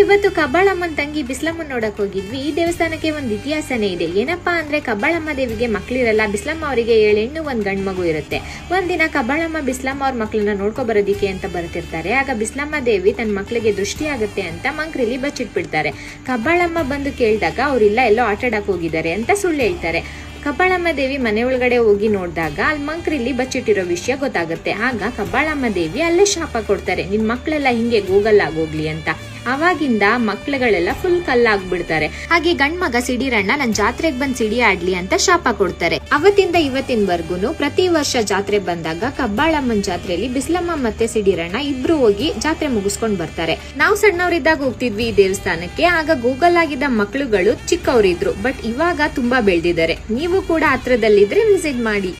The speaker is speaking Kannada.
ನಾವಿವತ್ತು ಕಬ್ಬಾಳಮ್ಮನ ತಂಗಿ ಬಿಸ್ಲಮ್ಮನ್ ನೋಡಕ್ ಹೋಗಿದ್ವಿ. ಈ ದೇವಸ್ಥಾನಕ್ಕೆ ಒಂದ್ ಇತಿಹಾಸನೇ ಇದೆ. ಏನಪ್ಪಾ ಅಂದ್ರೆ ಕಬ್ಬಾಳಮ್ಮ ದೇವಿಗೆ ಮಕ್ಳಿರಲ್ಲ, ಬಿಸ್ಲಮ್ಮ ಅವರಿಗೆ 7 ಹೆಣ್ಣು 1 ಗಂಡ್ ಮಗು ಇರುತ್ತೆ. ಒಂದಿನ ಕಬ್ಬಾಳಮ್ಮ ಬಿಸ್ಲಮ್ಮ ಅವ್ರ ಮಕ್ಳನ್ನ ನೋಡ್ಕೊ ಬರೋದಿಕ್ಕೆ ಅಂತ ಬರ್ತಿರ್ತಾರೆ. ಆಗ ಬಿಸ್ಲಮ್ಮ ದೇವಿ ತನ್ನ ಮಕ್ಳಿಗೆ ದೃಷ್ಟಿ ಆಗುತ್ತೆ ಅಂತ ಮಂಕ್ರಿಲಿ ಬಚ್ಚಿಟ್ಬಿಡ್ತಾರೆ. ಕಬ್ಬಾಳಮ್ಮ ಬಂದು ಕೇಳಿದಾಗ ಅವ್ರಿಲ್ಲ ಎಲ್ಲೋ ಆಟಾಡಕ್ ಹೋಗಿದ್ದಾರೆ ಅಂತ ಸುಳ್ಳು ಹೇಳ್ತಾರೆ. ಕಬ್ಬಾಳಮ್ಮ ದೇವಿ ಮನೆ ಒಳಗಡೆ ಹೋಗಿ ನೋಡಿದಾಗ ಅಲ್ಲಿ ಮಂಕ್ರಿಲಿ ಬಚ್ಚಿಟ್ಟಿರೋ ವಿಷಯ ಗೊತ್ತಾಗುತ್ತೆ. ಆಗ ಕಬ್ಬಾಳಮ್ಮ ದೇವಿ ಅಲ್ಲೇ ಶಾಪ ಕೊಡ್ತಾರೆ, ನಿನ್ ಮಕ್ಳೆಲ್ಲ ಹಿಂಗೆ ಗೂಗಲ್ ಆಗೋಗ್ಲಿ ಅಂತ. ಅವಾಗಿಂದ ಮಕ್ಳುಗಳೆಲ್ಲ ಫುಲ್ ಕಲ್ಲಾಗ್ಬಿಡ್ತಾರೆ. ಹಾಗೆ ಗಂಡ್ ಮಗ ಸಿಡಿರಣ್ಣ ನನ್ ಜಾತ್ರೆಗೆ ಬಂದ್ ಸಿಡಿ ಆಡ್ಲಿ ಅಂತ ಶಾಪ ಕೊಡ್ತಾರೆ. ಅವತ್ತಿಂದ ಇವತ್ತಿನವರೆಗೂ ಪ್ರತಿ ವರ್ಷ ಜಾತ್ರೆ ಬಂದಾಗ ಕಬ್ಬಾಳಮ್ಮನ್ ಜಾತ್ರೆಯಲ್ಲಿ ಬಿಸ್ಲಮ್ಮ ಮತ್ತೆ ಸಿಡಿರಣ್ಣ ಇಬ್ರು ಹೋಗಿ ಜಾತ್ರೆ ಮುಗಿಸ್ಕೊಂಡ್ ಬರ್ತಾರೆ. ನಾವು ಸಣ್ಣವರಿದ್ದಾಗ ಹೋಗ್ತಿದ್ವಿ ಈ ದೇವಸ್ಥಾನಕ್ಕೆ. ಆಗ ಗೂಗಲ್ ಆಗಿದ್ದ ಮಕ್ಳುಗಳು ಚಿಕ್ಕವರಿದ್ರು, ಬಟ್ ಇವಾಗ ತುಂಬಾ ಬೆಳೆದಿದ್ದಾರೆ. ನೀವು ಕೂಡ ಹತ್ರದಲ್ಲಿದ್ರೆ ವಿಸಿಟ್ ಮಾಡಿ.